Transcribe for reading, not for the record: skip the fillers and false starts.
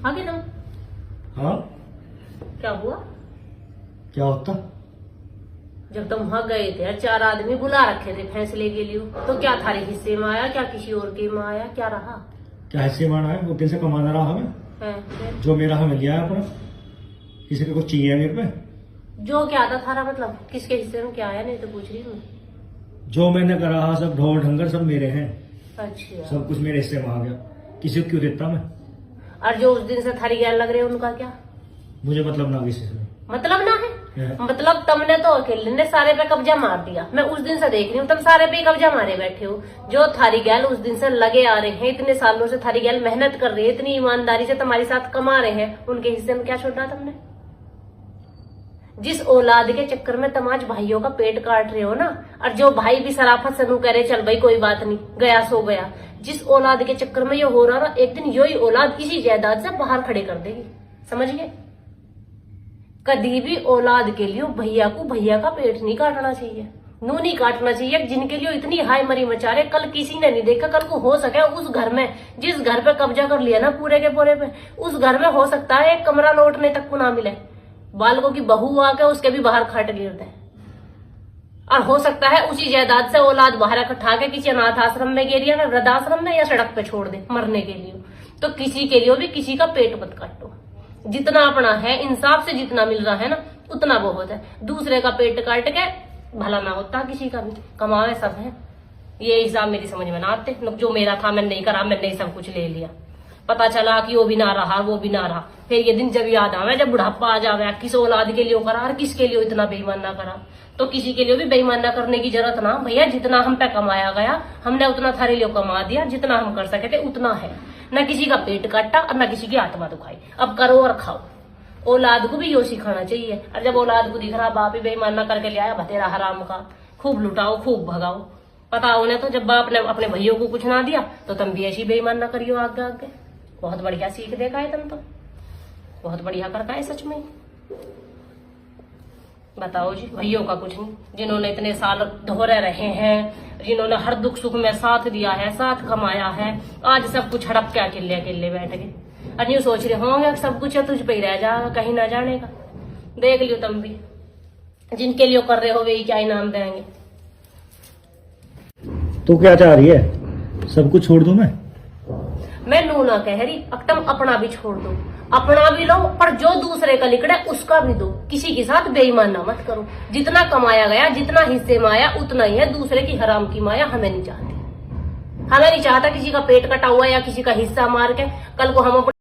आगे तुम। हाँ, क्या हुआ? क्या होता? जब तुम वहां गए थे और 4 आदमी बुला रखे थे फैसले के लिए, तो क्या थारे हिस्से में आया, क्या किसी और के में आया, क्या रहा? क्या हिस्से माना है? वो कैसे कमाना रहा हमें? है जो मेरा हमें लिया है अपना। किसी को कुछ चाहिए मेरे पे? जो क्या था थारा, मतलब किसके हिस्से में क्या आया? नहीं तो पूछ रही हूँ। जो मैंने करा सब ढोल ढंगर सब मेरे हैं। अच्छा, सब कुछ मेरे हिस्से में आ गया। किसी को क्यों देता मैं? और जो उस दिन से थारी गैर लग रहे उनका क्या मुझे मतलब ना किसी से। मतलब? ना है है। मतलब तुमने तो अकेले ने सारे पे कब्जा मार दिया। मैं उस दिन से देख रही हूँ तुम सारे पे कब्जा मारे बैठे हो। जो थारी गैल उस दिन से लगे आ रहे हैं, इतने सालों से थारी गैल मेहनत कर रही है, इतनी ईमानदारी से तुम्हारे साथ कमा रहे हैं, उनके हिस्से में क्या छोड़ा तुमने? जिस औलाद के चक्कर में तुम आज भाइयों का पेट काट रहे हो ना, और जो भाई भी सराफत से कह रहे चल भाई कोई बात नहीं, गया सो गया, जिस औलाद के चक्कर में ये हो रहा ना, एक दिन यही औलाद इसी जायदाद से बाहर खड़े कर देगी। समझ गए? कभी भी औलाद के लिए भैया को भैया का पेट नहीं काटना चाहिए, नू नहीं काटना चाहिए। जिनके लिए इतनी हाय मरी मचा रहे, कल किसी ने नहीं देखा, कल को हो सके उस घर में, जिस घर पे कब्जा कर लिया ना पूरे के पूरे पे, उस घर में हो सकता है एक कमरा लौटने तक को ना मिले, बालकों की बहू आके उसके भी बाहर खाट गिर दे, और हो सकता है उसी जायदाद से औलाद बाहर इकट्ठा के किसी अनाथ आश्रम में गिरिया ना, वृद्धाश्रम में, या सड़क पे छोड़ दे मरने के लिए। तो किसी के लिए भी किसी का पेट मत काटो। जितना अपना है, इंसाफ से जितना मिल रहा है ना, उतना बहुत है। दूसरे का पेट काट के भला ना होता किसी का भी। कमाए सब है, ये हिसाब मेरी समझ में ना आते। जो मेरा था मैंने नहीं करा, मैंने ही सब कुछ ले लिया। पता चला कि वो भी ना रहा, वो भी ना रहा। फिर ये दिन जब याद आवे, जब बुढ़ापा आ जावे, किस औलाद के लिए करा और किसके लिए इतना बेईमान ना करा। तो किसी के लिए भी बेईमान ना करने की जरूरत ना भैया। जितना हम पे कमाया गया, हमने उतना थारे लिए कमा दिया, जितना हम कर सके थे उतना है। न किसी का पेट काटा और न किसी की आत्मा दुखाई। अब करो और खाओ। औलाद को भी यो सिखाना चाहिए। और जब औलाद को दिख रहा बाप ही बेईमान ना करके ले आया भतेरा हराम का, खूब लुटाओ खूब भगाओ। पता उन्हें तो जब बाप ने अपने भैयों को कुछ ना दिया, तो तुम भी ऐसी बेईमान ना करियो आगे आगे। बहुत बढ़िया सीख देखा है तुम तो, बहुत बढ़िया करता है सच में। बताओ जी, भैयों का कुछ नहीं, जिन्होंने इतने साल दोहरे रहे हैं, जिन्होंने हर दुख सुख में साथ दिया है, साथ कमाया है, आज सब कुछ हड़प के अकेले अकेले बैठ गए। और यूं सोच रहे होंगे सब कुछ है तुझ पे ही रह जाएगा, कहीं ना जाने का। देख लियो तुम भी, जिनके लिए कर रहे हो वे क्या इनाम देंगे। तू क्या चाह रही है? सब कुछ छोड़ दूं मैं नू ना कह रही, अब तुम अपना भी छोड़ दो। अपना भी लो, पर जो दूसरे का लिखड़ा है उसका भी दो। किसी के साथ बेईमान ना मत करो। जितना कमाया गया, जितना हिस्से में आया उतना ही है। दूसरे की हराम की माया हमें नहीं चाहती। हमें नहीं चाहता किसी का पेट कटा हुआ या किसी का हिस्सा मार के कल को हम